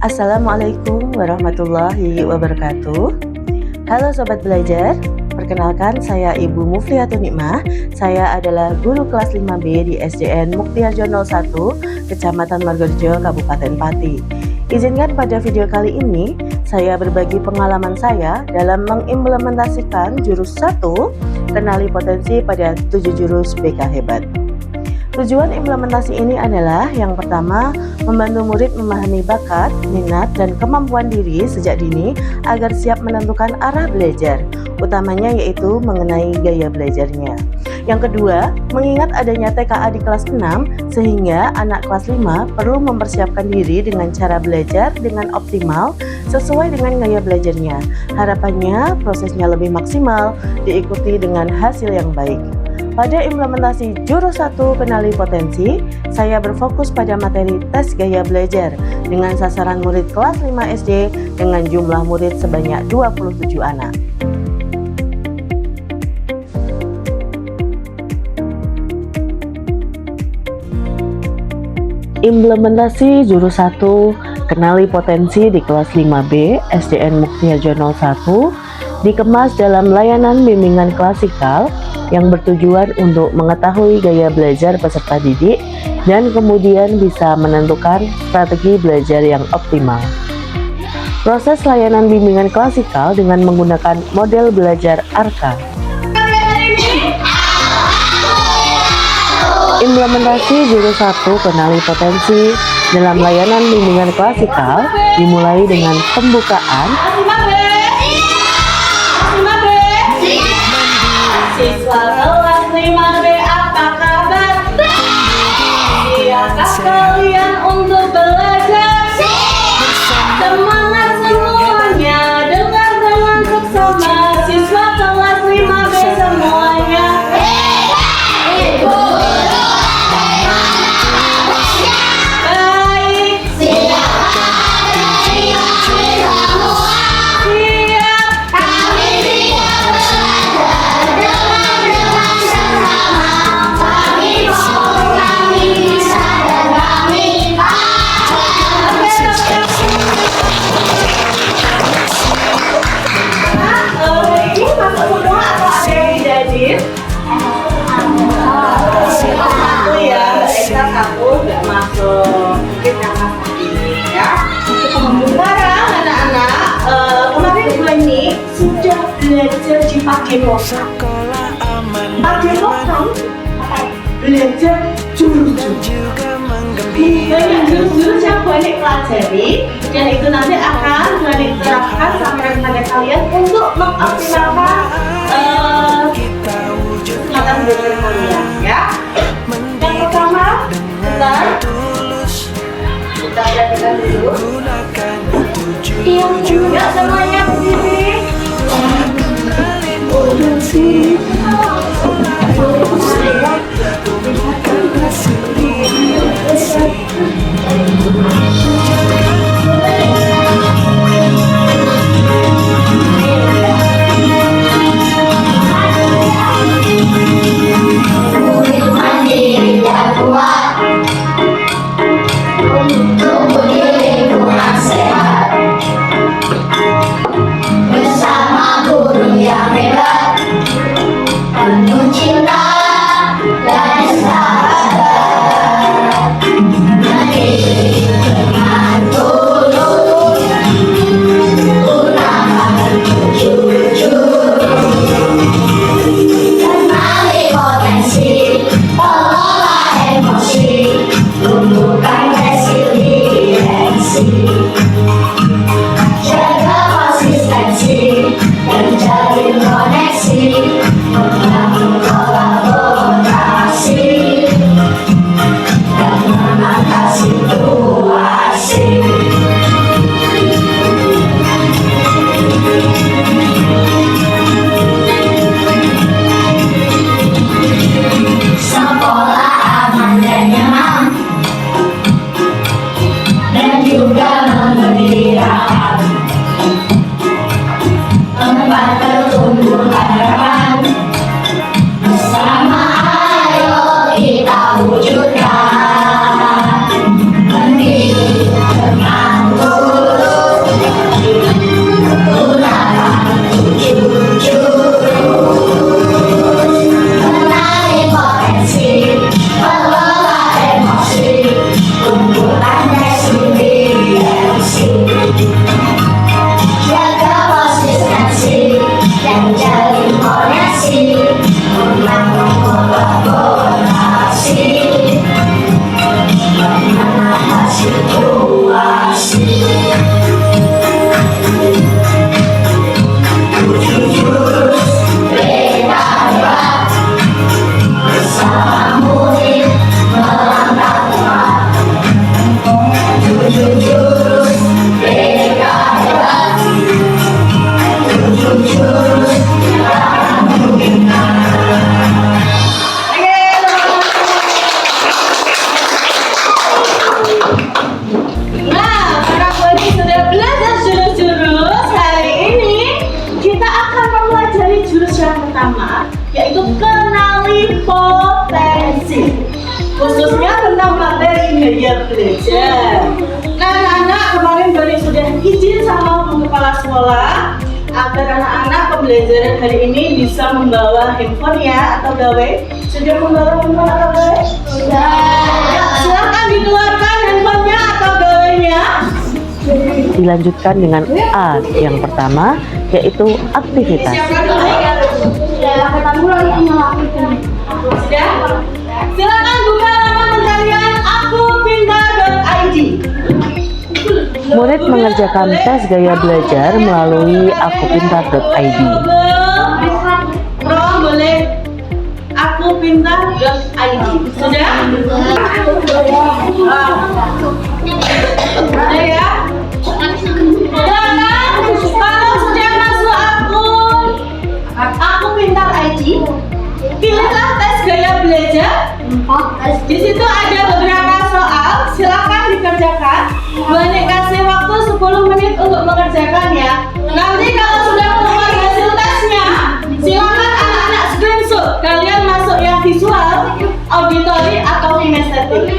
Assalamualaikum warahmatullahi wabarakatuh. Halo Sobat Belajar, perkenalkan saya Ibu Muflihatun Nikmah. Saya adalah guru kelas 5B di SDN Muktiharjo 01, Kecamatan Margorejo, Kabupaten Pati. Izinkan pada video kali ini, saya berbagi pengalaman saya dalam mengimplementasikan jurus 1, kenali potensi pada 7 jurus BK Hebat. Tujuan implementasi ini adalah yang pertama, membantu murid memahami bakat, minat, dan kemampuan diri sejak dini agar siap menentukan arah belajar, utamanya yaitu mengenai gaya belajarnya. Yang kedua, mengingat adanya TKA di kelas 6, sehingga anak kelas 5 perlu mempersiapkan diri dengan cara belajar dengan optimal sesuai dengan gaya belajarnya. Harapannya prosesnya lebih maksimal, diikuti dengan hasil yang baik. Pada implementasi jurus 1 kenali potensi, saya berfokus pada materi tes gaya belajar dengan sasaran murid kelas 5 SD dengan jumlah murid sebanyak 27 anak. Implementasi jurus 1 kenali potensi di kelas 5B SDN Muktiharjo 01 dikemas dalam layanan bimbingan klasikal yang bertujuan untuk mengetahui gaya belajar peserta didik dan kemudian bisa menentukan strategi belajar yang optimal. Proses layanan bimbingan klasikal dengan menggunakan model belajar ARKA. Implementasi jurus 1 kenali potensi dalam layanan bimbingan klasikal dimulai dengan pembukaan. Siswa kelas 5B apa kabar? Siapkah kalian untuk belajar? Semangat semuanya, dengar dengan seksama. Siswa kelas 5B semuanya. Baik. Aku nggak masuk, mungkin karena ini ya. Sekarang anak-anak, kemarin bulan ini sudah belajar di Padepokan. Padepokan belajar jurus-jurus. Banyak jurus-jurus yang banyak pelajari dan itu nanti akan banyak terapkan sampai pada kalian untuk mengoptimalkan kesempatan belajar kalian ya. Yang pertama, kita perhatikan dulu. Yang juga semuanya berdiri. Tempat bertumbuh harapan. Bersama ayo kita wujudkan. Mendidik dengan tulus, gunakan tujuh jurus. Mengenali potensi, mengelola emosi, tumbuhkan resiliensi. Jaga konsistensi dan jalin koneksi, membangun kolaborasi, menangani situasi. Tujuh jurus beda hebat, bersama murid melangkah tepat. Tujuh jurus beda hebat, tujuh jurus akan membina. Nah, para murid sudah belajar jurus-jurus. Hari ini kita akan mempelajari jurus yang pertama, yaitu kenali potensi, khususnya tentang materi gaya belajar. Nah, anak-anak kemarin Bani sudah izin sama Bu Kepala Sekolah agar anak-anak pembelajaran hari ini bisa membawa handphone ya, atau gawai. Sudah membawa handphone atau gawai? Sudah. Silakan dikeluarkan handphonenya atau gawainya. Dilanjutkan dengan A yang pertama, yaitu aktivitas. Sudah? Silakan buka laman pencarian akupintar.id. Murid mengerjakan tes gaya belajar melalui akupintar.id. Rom boleh akupintar.id. Sudah? Sudah ya? Silakan kalau sudah masuk akun Pintar ID, pilihlah tes gaya belajar. Di situ ada beberapa soal, silakan dikerjakan. Bani kasih waktu 10 menit untuk mengerjakan ya. Nanti kalau sudah keluar hasil tesnya, silakan anak-anak screenshot. Kalian masuk yang visual, auditori atau kinestetik.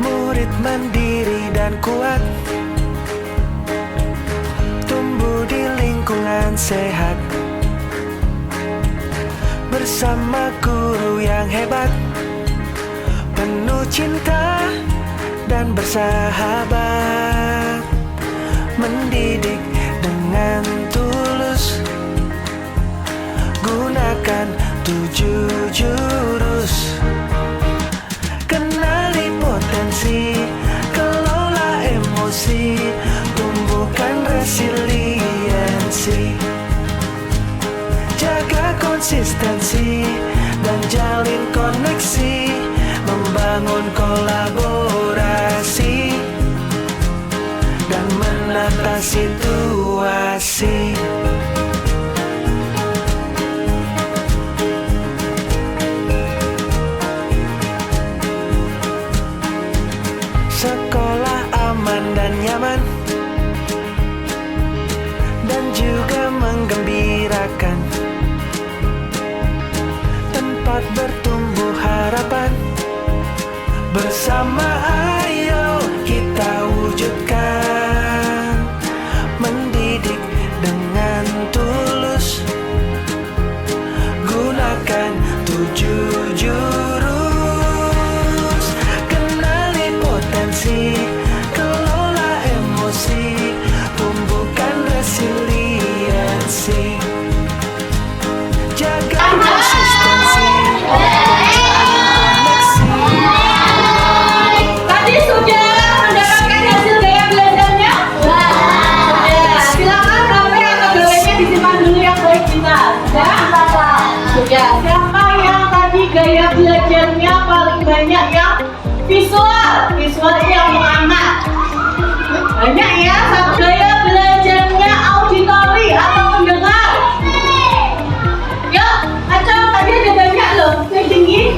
Murid mandiri dan kuat, tumbuh di lingkungan sehat, bersama guru yang hebat, penuh cinta dan bersahabat, mendidik dengan tulus, gunakan 7 jurus. Kenali potensi, kelola emosi, tumbuhkan resiliensi. Jaga konsistensi dan jalin koneksi, membangun kolaborasi dan menata situasi. Sekolah aman dan nyaman, dan juga menggembirakan, tempat bertumbuh harapan. Bersama ayo kita wujudkan, mendidik dengan tulus, gunakan 7 jurus. Kenali potensi, kelola emosi, tumbuhkan resiliensi. Jaga konsistensi, koneksi. Tadi sudah mendapatkan hasil gaya belajarnya? Sudah. Silakan HP atau gawainya disimpan dulu yang baik kita. Sudah? Sudah. Siapa yang tadi gaya belajarnya paling banyak yang visual? Visual itu yang mengamat. Banyak ya. Gaya belajarnya auditori atau mendengar. Yuk, Acong, tadi ada banyak loh. Yang tinggi.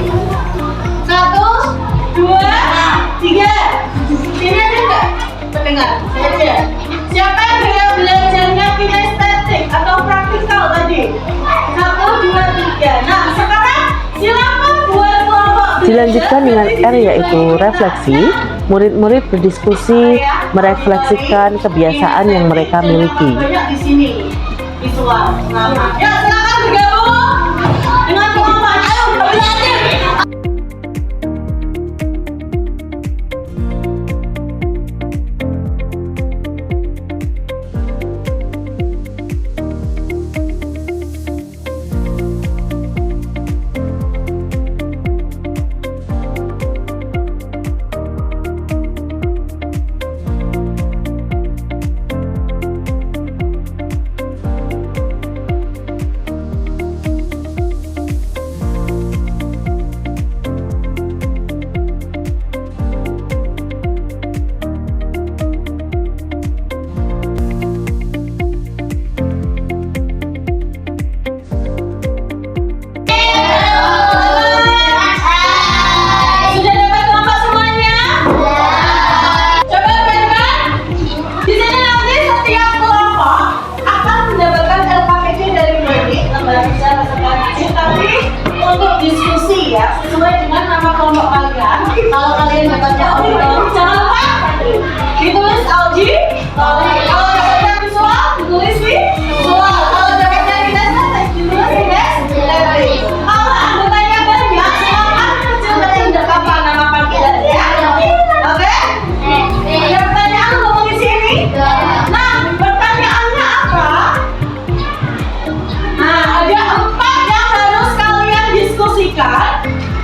Dilanjutkan dengan R yaitu refleksi. Murid-murid berdiskusi, merefleksikan kebiasaan yang mereka miliki. Banyak di sini visual. Ya, silakan bergabung dengan kelompok. Ayo belajar. Sudah dapat kelompok semuanya? Coba bayangkan, di sini nanti setiap kelompok akan mendapatkan LKPD dari Bernie, lembaga bicara seperti tapi untuk diskusi ya, sesuai dengan nama kelompok kalian. Kalau kalian dapatnya audio, jangan lupa ditulis Alji. Kalau dapatnya visual, ditulis visual. Kalau dapatnya kinesthetik, ditulis kinesthetik. Kalau anggotanya banyak, silakan kecil-kecil tidak apa-apa nama panggilannya. Oke? Ada pertanyaan untuk mengisi ini? Nah, pertanyaannya apa? Nah, ada 4 yang harus kalian diskusikan.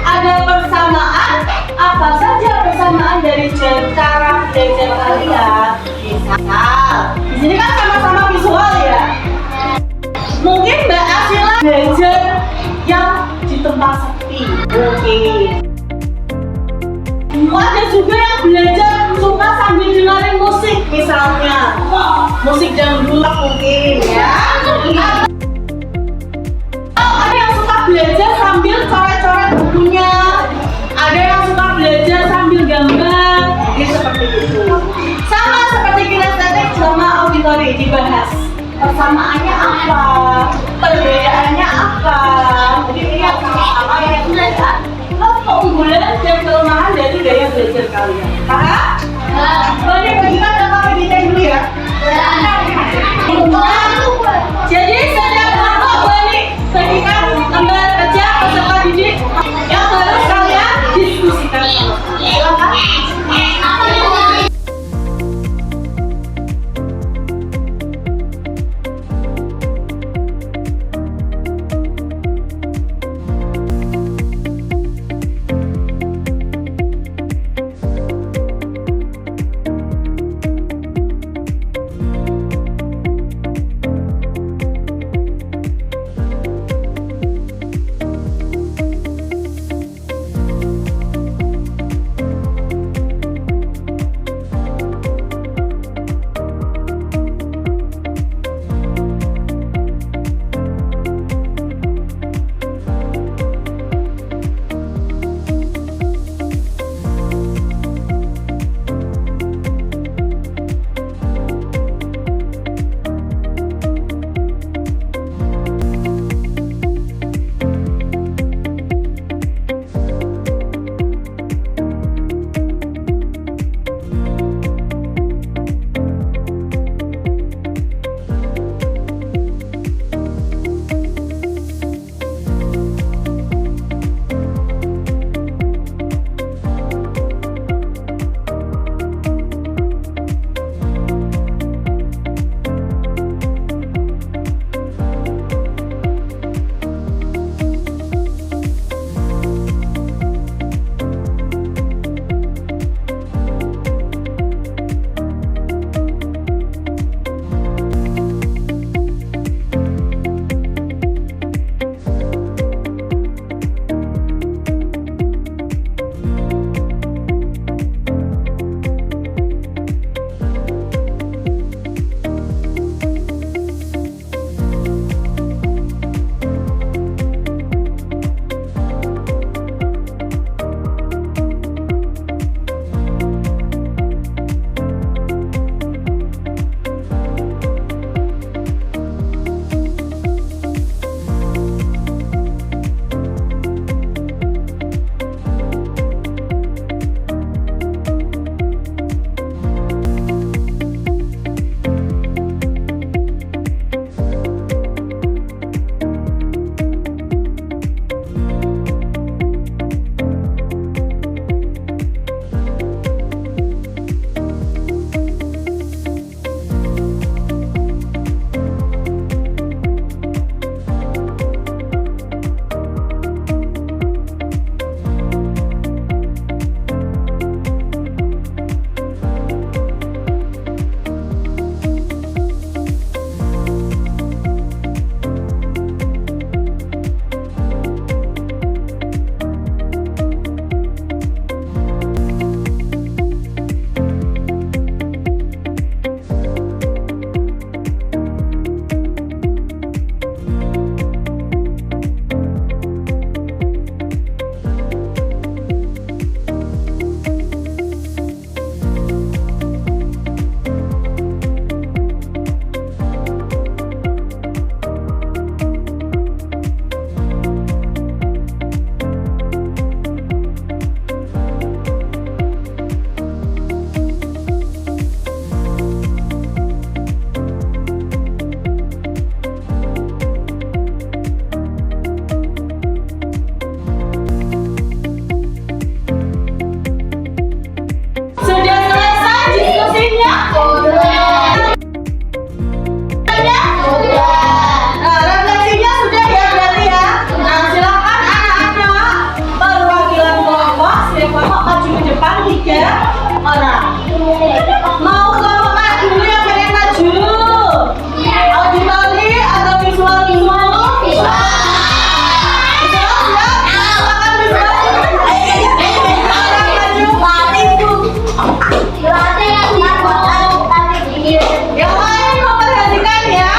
Ada persamaan, apa saja persamaan dari cara belajar kalian? Misal, di sini kan sama-sama visual ya. Mungkin Mbak Asila belajar yang di tempat sepi, mungkin. Ada juga yang belajar suka sambil dengerin musik, misalnya musik dangdut mungkin ya. Ada yang suka belajar sambil coret-coret bukunya. Ada yang suka belajar sambil gambar, jadi seperti itu. Sama seperti kinestetik sama auditori dibahas. Persamaannya apa? Perbedaannya apa? Jadi lihat sama-sama yang belajar. Keunggulan dan kelemahan dari gaya belajar kalian. Paham? Boleh bagikan LKPD dulu ya. Jadi setiap kelompok boleh bagikan lembar kerja peserta didik yang harus kalian diskusikan. Silakan. maju ke depan 3 orang. Mau kelompok maju yang pengen maju? Auditori atau visual? Yang lain memperhatikan ya.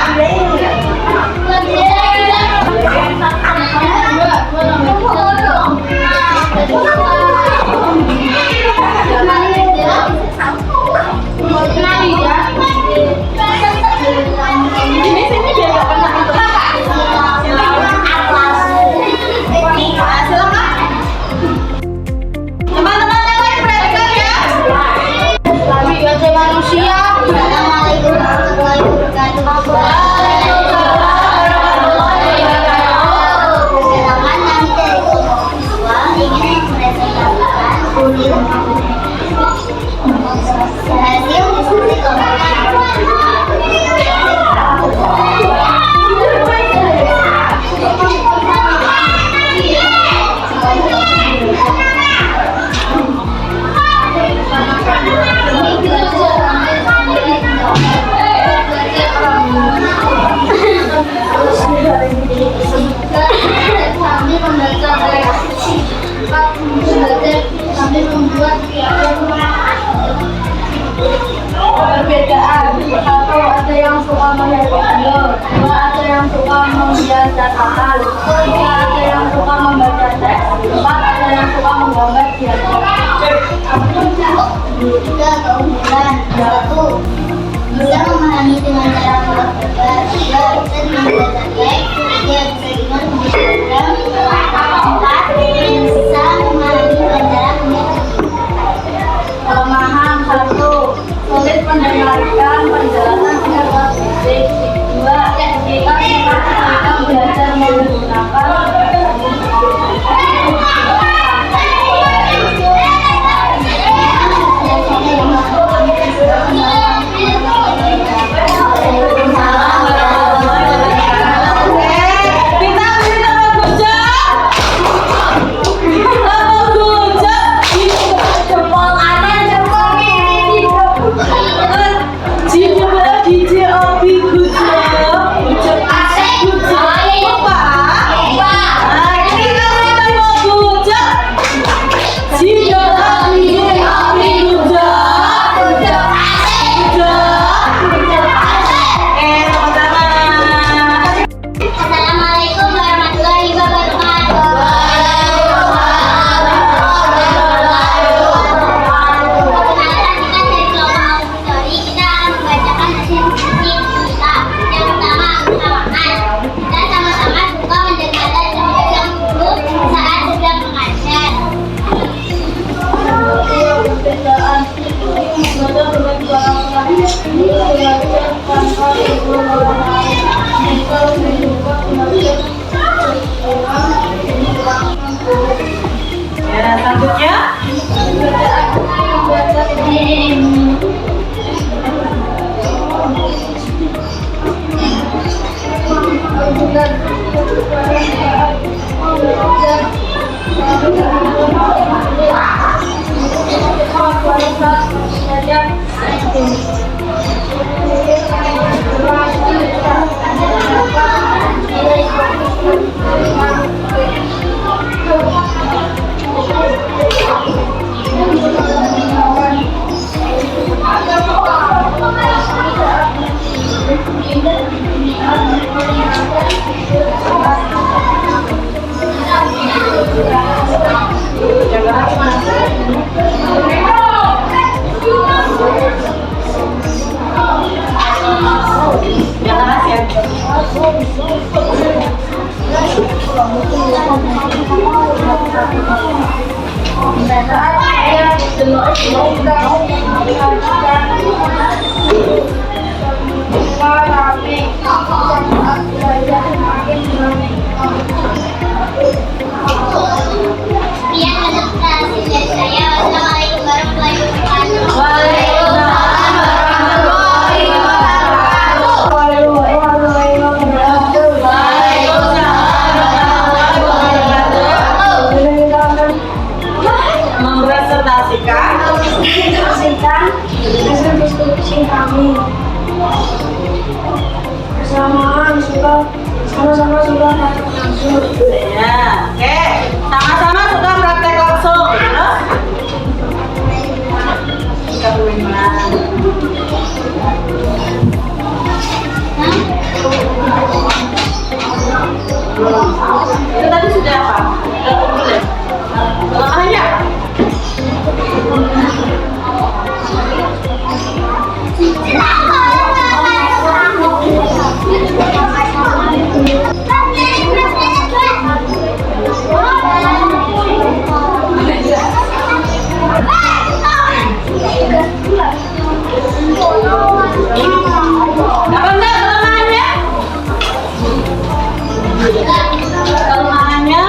Sini biar nggak kena itu. Silakan. Teman-teman yang lain perhatikan ya. Kami wajah manusia. Assalamualaikum warahmatullahi wabarakatuh. Perkenalkan kami dari kelompok siswa ingin mempresentasikan hasil diskusi sambil membaca sambil membuat perbedaan. Satu, ada yang suka melihat video, dua, ada yang suka membuat catatan, tiga, ada yang suka membaca teks, empat, ada yang suka menggambar diagram. Tiga, keunggulan. Satu, bisa memahami dengan cara membuat gambar, tiga, bisa membaca teks, tiga, bisa dengan membuat diagram, empat, bisa memahami dengan cara membuat kelemahan. Satu, sulit mendengarkan penjelasan secara fisik. Dua, kita kesulitan belajar menggunakan Ya, selanjutnya presentasikan hasil diskusi kami. Bersamaan sama-sama sudah praktek langsung. ya. Oke, sama-sama sudah praktek langsung. Terus kita bagaimana? Itu tadi sudah apa? Sudah boleh. Kelemahannya apa? Apa enggak kelemahannya? Kelemahannya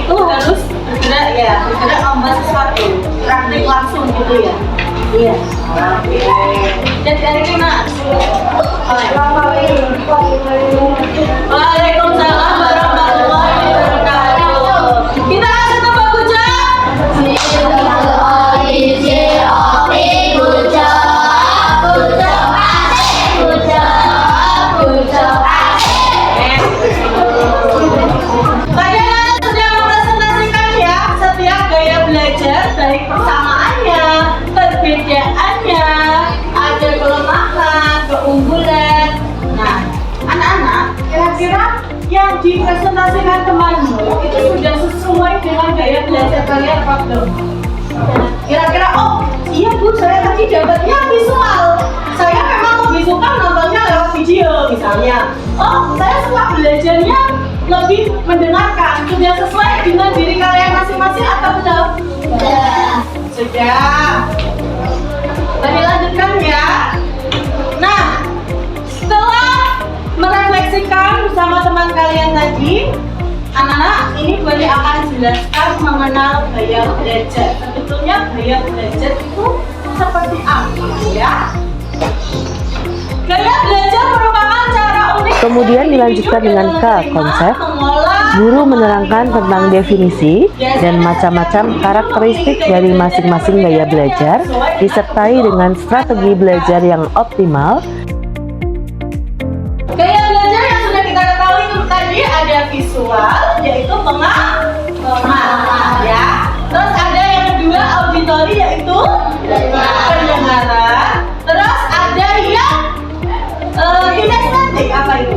itu harus bergerak membuat sesuatu, praktik langsung gitu ya. Iya. Oke. Dan dari mana? Waalaikumsalam warahmatullahi wabarakatuh. Kita kasih tepuk tangan. Kalian sudah mempresentasikan ya setiap gaya belajar, baik persamaannya, perbedaannya, ada kelemahan, keunggulan. Nah, anak-anak, kira-kira yang dipresentasikan temanmu itu sudah sesuai dengan gaya belajar kalian apa belum? Kira-kira, oh iya Bu, saya tadi dapatnya visual. Saya memang lebih suka nontonnya lewat video misalnya. Oh, saya suka belajarnya lebih mendengarkan. Sudah sesuai dengan diri kalian masing-masing atau belum? Sudah. Mari lanjutkan ya. Nah, setelah merefleksikan bersama teman kalian tadi, anak-anak ini Bani akan jelaskan mengenal gaya belajar. Sebetulnya gaya belajar itu seperti apa ya? Gaya belajar merupakan cara unik. Kemudian dilanjutkan dengan K, konsep. Guru menerangkan tentang definisi dan macam-macam karakteristik dari masing-masing gaya belajar, disertai dengan strategi belajar yang optimal. Gaya belajar yang sudah kita ketahui itu tadi ada visual, yaitu pengamatan, ya. Terus ada yang kedua auditori, yaitu pendengaran. Terus ada yang kinestetik, apa itu?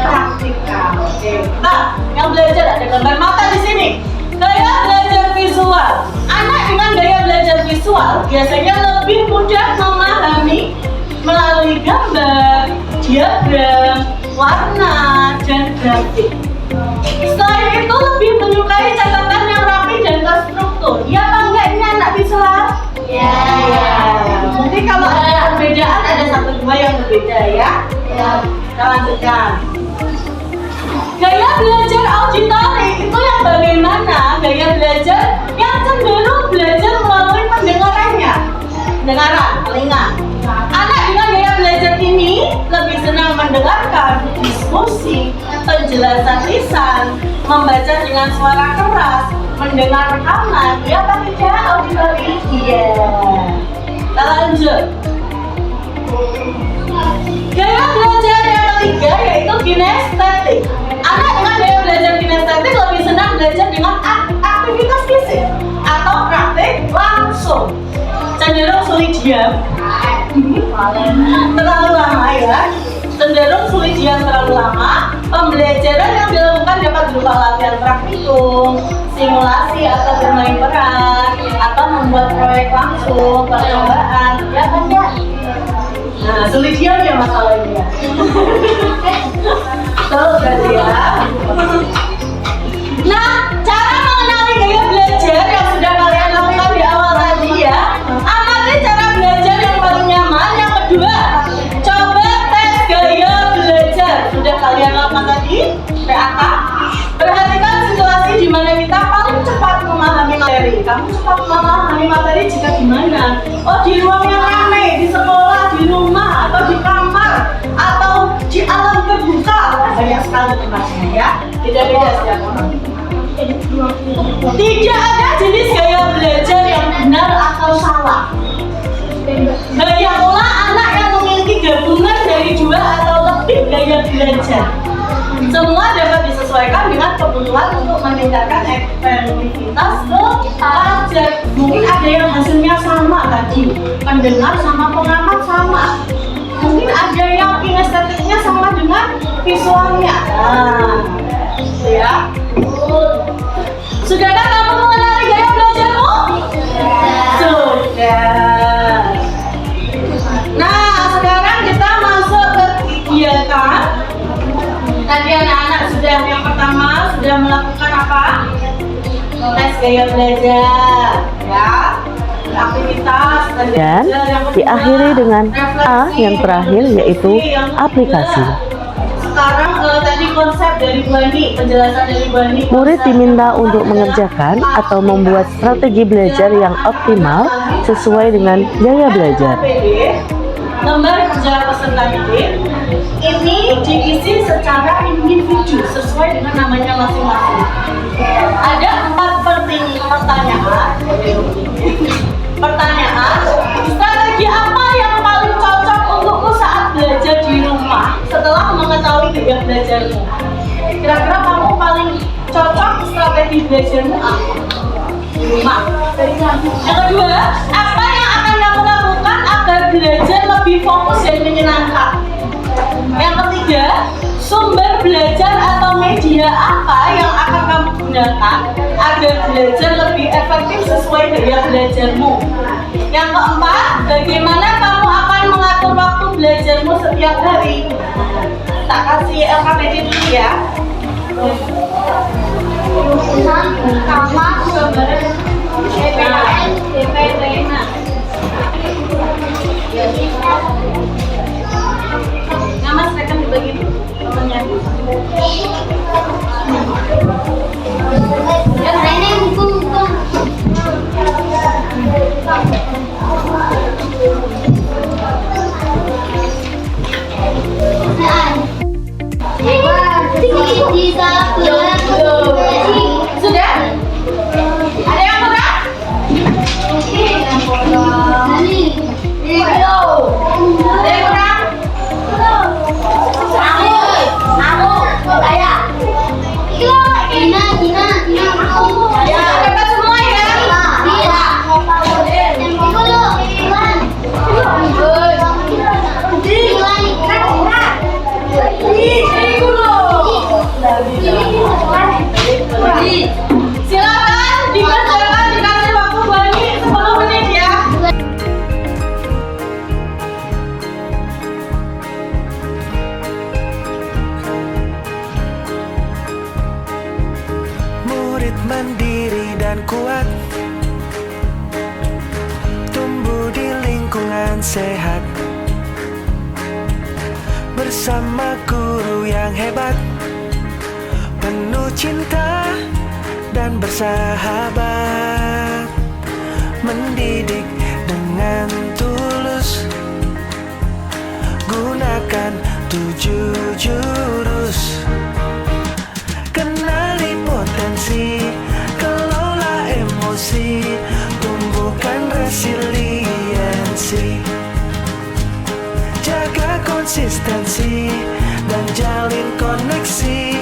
Praktikal. Oke. Nah, yang belajar ada gambar mata di sini. Gaya belajar visual. Anak dengan gaya belajar visual biasanya lebih mudah memahami melalui gambar, diagram, warna, dan grafik. Selain itu lebih menyukai catatan yang rapi dan terstruktur. Ya apa enggak ini anak visual? Ya. Mungkin kalau ada perbedaan ada satu dua yang berbeda ya. Kita lanjutkan. Gaya belajar auditori itu yang bagaimana? Gaya belajar yang cenderung belajar melalui pendengarannya. Pendengaran, telinga. Anak dengan gaya belajar ini lebih senang mendengarkan diskusi, penjelasan lisan, membaca dengan suara keras, mendengar rekaman. Ya apa tidak auditori? Iya. Kita lanjut. Gaya belajar yang ketiga yaitu kinestetik. Anak dengan gaya belajar kinestetik lebih senang belajar dengan aktivitas fisik atau praktik langsung. Cenderung sulit diam. Terlalu lama ya. Cenderung sulit diam terlalu lama. Pembelajaran yang dilakukan dapat berupa latihan praktikum, simulasi atau bermain peran, atau membuat proyek langsung, percobaan. Ya kan ya? Nah, sulit diam ya masalahnya. Tahu berarti ya. Nah, cara mengenali gaya belajar yang sudah kalian lakukan di awal tadi ya. Amati cara belajar yang paling nyaman. Yang kedua, coba tes gaya belajar. Sudah kalian lakukan tadi? PAK. Perhatikan situasi di mana kita paling cepat memahami materi. Kamu cepat memahami materi jika di mana? Oh, di ruang yang ramai, di sekolah, di rumah, atau di kamar, atau di alam terbuka. Banyak sekali tempatnya ya. Beda-beda setiap orang. Tidak ada jenis gaya belajar yang Gaya pola anak yang memiliki gabungan dari 2 atau lebih gaya belajar. Semua dapat disesuaikan dengan kebutuhan untuk meningkatkan efektivitas belajar. Mungkin ada yang hasilnya sama tadi, pendengar sama pengamat sama. Mungkin ada yang kinestetiknya sama dengan visualnya. Nah, gitu ya. Sudahkah kamu mengenali gaya belajarmu? Sudah. Nah, sekarang kita masuk ke kegiatan. Tadi anak-anak sudah yang pertama sudah melakukan apa? Tes gaya belajar, ya. Aktivitas Dan belajar. Yang kedua, diakhiri dengan A refleksi. yang terakhir, yaitu Yang ketiga, aplikasi. Sekarang tadi konsep dari Bu Ani, penjelasan dari Bu Ani. Murid Konsep diminta yang untuk pertama mengerjakan adalah atau membuat strategi belajar yang optimal sesuai dengan gaya belajar. Lembar kerja peserta didik ini diisi secara individu sesuai dengan namanya masing-masing. Ada 4 pertanyaan. Pertanyaan, strategi apa yang paling cocok untukmu saat belajar di rumah setelah mengetahui gaya belajarmu? Kira-kira kamu paling cocok strategi belajarmu apa? Di rumah. Yang kedua, apa yang akan kamu lakukan agar belajar lebih fokus dan menyenangkan? Yang ketiga, sumber belajar atau media apa yang akan kamu gunakan agar belajar lebih efektif sesuai gaya belajarmu? Yang keempat, bagaimana kamu akan mengatur waktu belajarmu setiap hari? Tak kasih LKPD dulu ya. Sama Nah, Mas, rekan dibagi temannya. ini buku. Sudah? Ada yang kurang? Ada yang kurang? Ya, dapat semua ya? Silakan dikerjakan, dikasih waktu bagi 10 menit ya. Murid mandiri dan kuat, tumbuh di lingkungan sehat, bersama guru yang hebat, penuh cinta dan bersahabat, mendidik dengan tulus, gunakan 7 jurus. Kenali potensi, kelola emosi, tumbuhkan resiliensi, jaga konsistensi dan jalin koneksi,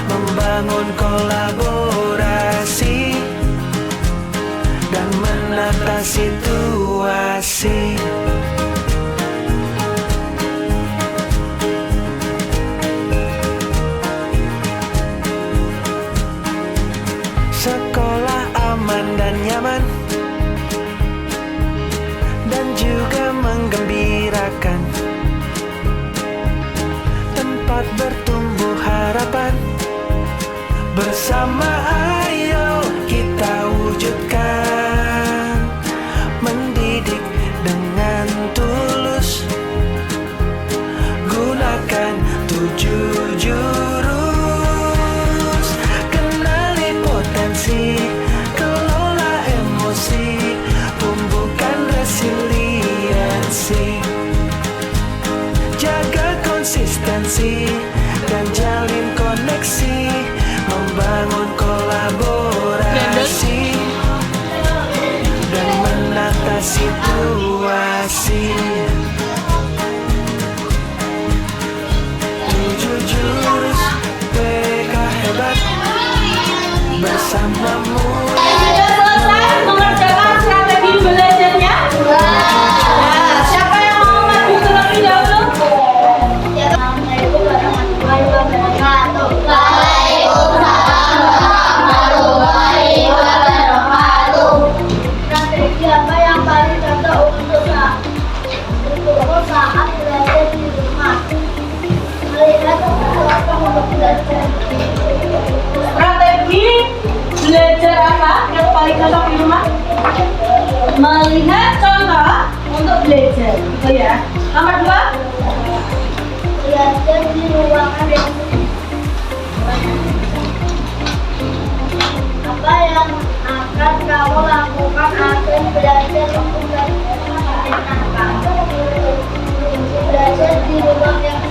membangun kolaborasi dan menata situasi. Sekolah aman dan nyaman, dan juga menggembirakan, tempat bertumbuh harapan. Bersama ayo kita wujudkan, mendidik dengan tulus, gunakan 7 jurus. Kenali potensi, kelola emosi, tumbuhkan resiliensi, jaga konsistensi dan jalin koneksi, membangun kolaborasi ya. Nomor 2. Belajar di ruangan yang apa yang akan kamu lakukan agar belajar belajar di ruang yang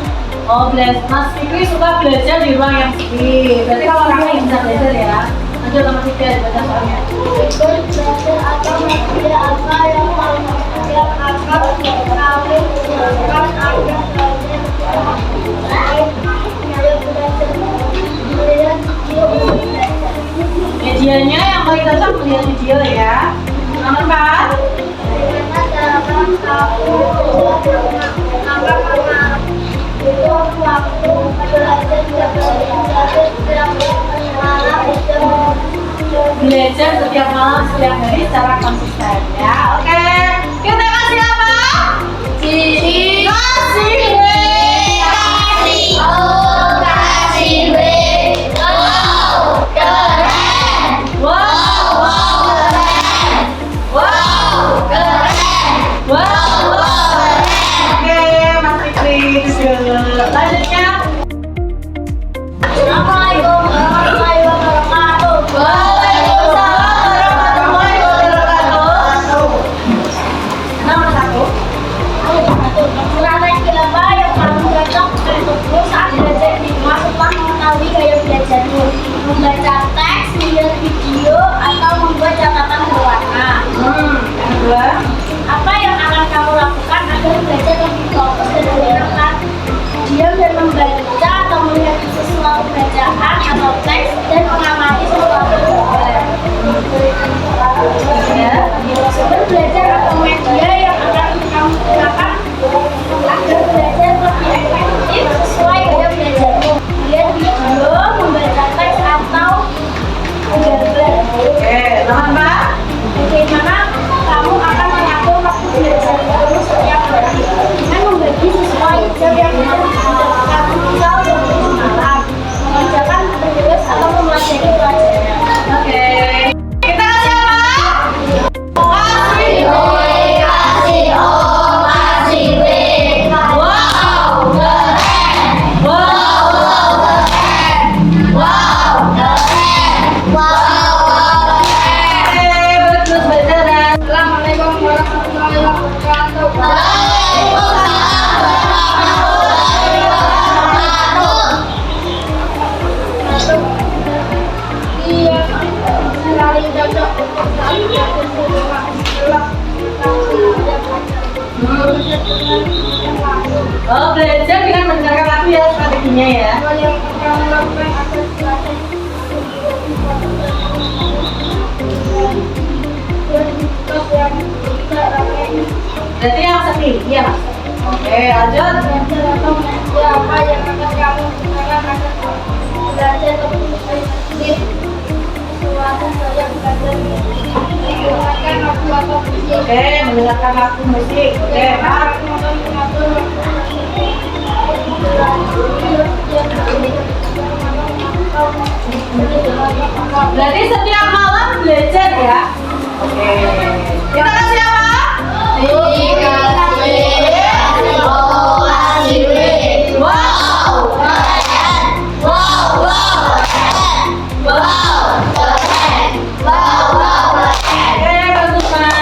Oh, Mas Fikri suka belajar di ruang yang sepi. Berarti kalau orangnya bisa belajar ya. Lanjut nomor 3 dibaca soalnya. ikut belajar atau media apa yang akan kamu lakukan agar melihat video. Medianya yang paling cocok melihat video ya. Nomor 4. Bagaimana cara kamu itu waktu Belajar setiap malam setiap hari secara konsisten ya. Oke. Kita kasih apa? Oke, Mas Fikri. Lanjutnya. Assalamualaikum warahmatullahi wabarakatuh. Waalaikumsalam warahmatullahi wabarakatuh. Nomor 1. Strategi apa yang paling cocok untukmu saat belajar di rumah setelah mengetahui gaya belajarmu? Membaca teks, melihat video, atau membuat catatan berwarna? Yang kedua. Apa yang akan kamu lakukan agar belajar lebih fokus dan menyenangkan? Diam dan membaca atau melihat sesuatu bacaan atau teks dan mengamati sesuatu gambar. Ya. Sumber belajar atau media yang akan kamu gunakan agar belajar lebih efektif sesuai gaya belajarmu. Lihat video, membaca teks atau menggambar. Oke, nomor 4. Bagaimana kamu akan mengatur waktu belajar kamu setiap hari dengan membagi sesuai jam yang bisa digunakan, misal untuk malam, mengerjakan tugas atau mempelajari pelajaran. Oke. Kita kasih apa? Oke, bagus belajar. Assalamualaikum warahmatullahi wabarakatuh. Iya, sekali cocok untuk saat belajar di rumah setelah Oh, belajar dengan mendengarkan lagu ya strateginya ya. hal yang kamu lakukan agar belajar Berarti yang sepi, iya Mas. Oke, lanjut. apa yang akan kamu gunakan agar belajar lebih efektif sesuatu saja belajar menggunakan lagu atau musik. Oke, mendengarkan lagu musik. Oke, Pak. Berarti setiap malam belajar ya. Oke. Kita kasih apa? Oke, bagus Mas.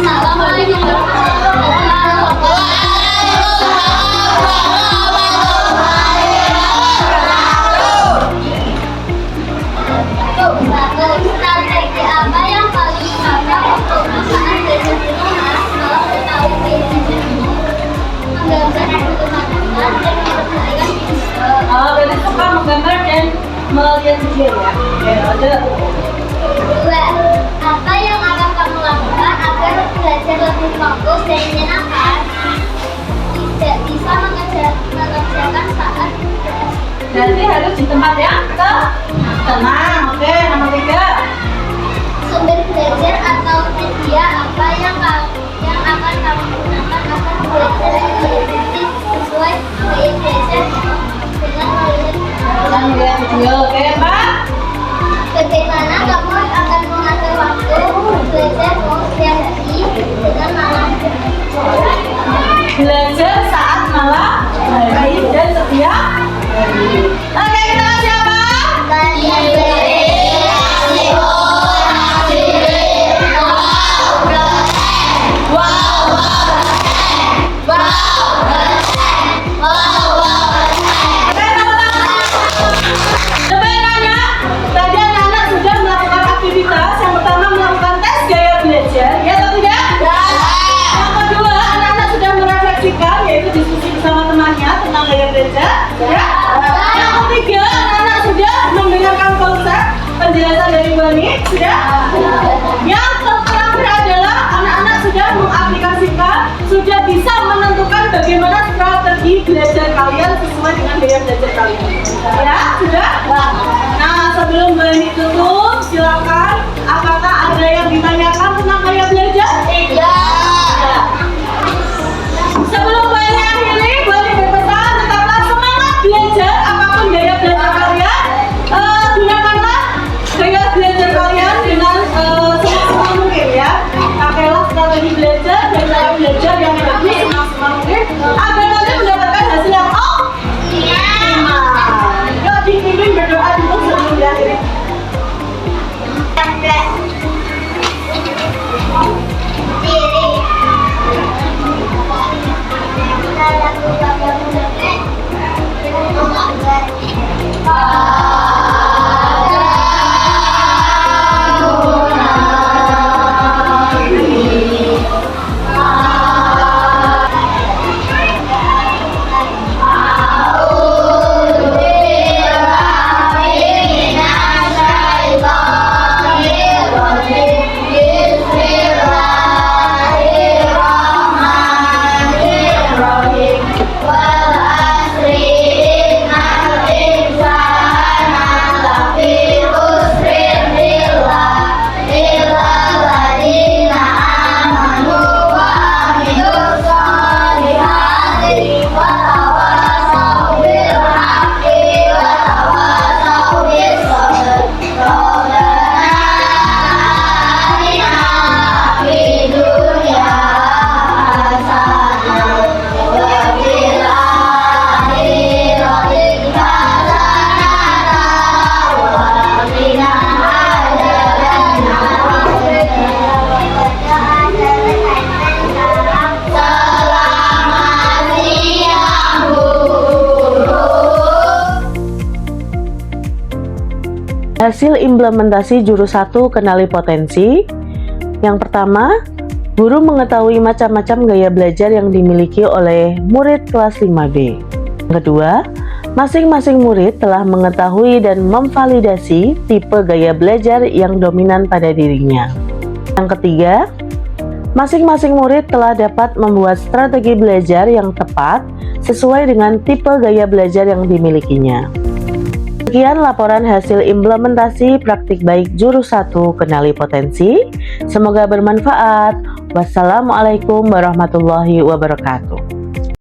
Assalamualaikum warahmatullahi wabarakatuh. Strategi apa yang paling cocok untukmu saat belajar di rumah setelah mengetahui gaya belajarmu? Menggambar atau pemandangan dan memperhatikan video. Oh, berarti suka menggambar dan melihat video ya. Oke, lanjut. Dua, apa yang akan kamu lakukan agar belajar lebih fokus dan menyenangkan? Tidak bisa mengerjakan saat Berarti harus di tempat yang tenang. Oke, nomor 3. sumber belajar atau media apa yang akan kamu gunakan agar belajar lebih efektif sesuai gaya belajar dengan Melihat video. Oke, Pak. bagaimana kamu akan mengatur waktu belajar setiap hari dengan malam Sudah? Yang ketiga, anak-anak sudah mendengarkan konsep penjelasan dari Bu Ani? Sudah? Yang terakhir adalah anak-anak sudah mengaplikasikan, sudah bisa menentukan bagaimana strategi belajar kalian sesuai dengan gaya belajar kalian. Ya, sudah? Nah, sebelum Bu Ani tutup, silakan. Apakah ada yang ditanyakan tentang gaya belajar? Tidak. Sebelum Bu Ani akhiri, Bu Ani berpesan tetaplah semangat belajar apapun gaya belajar kalian. Gunakanlah gaya belajar kalian dengan semaksimal mungkin ya. Pakailah strategi belajar dan cara belajar yang bagus semaksimal mungkin agar nanti mendapatkan hasil yang optimal. Yuk dipimpin berdoa dulu sebelum diakhiri. Hasil implementasi jurus 1 kenali potensi. Yang pertama, guru mengetahui macam-macam gaya belajar yang dimiliki oleh murid kelas 5B. Yang kedua, masing-masing murid telah mengetahui dan memvalidasi tipe gaya belajar yang dominan pada dirinya. Yang ketiga, masing-masing murid telah dapat membuat strategi belajar yang tepat sesuai dengan tipe gaya belajar yang dimilikinya. Sekian laporan hasil implementasi praktik baik jurus 1 kenali potensi. Semoga bermanfaat. Wassalamualaikum warahmatullahi wabarakatuh.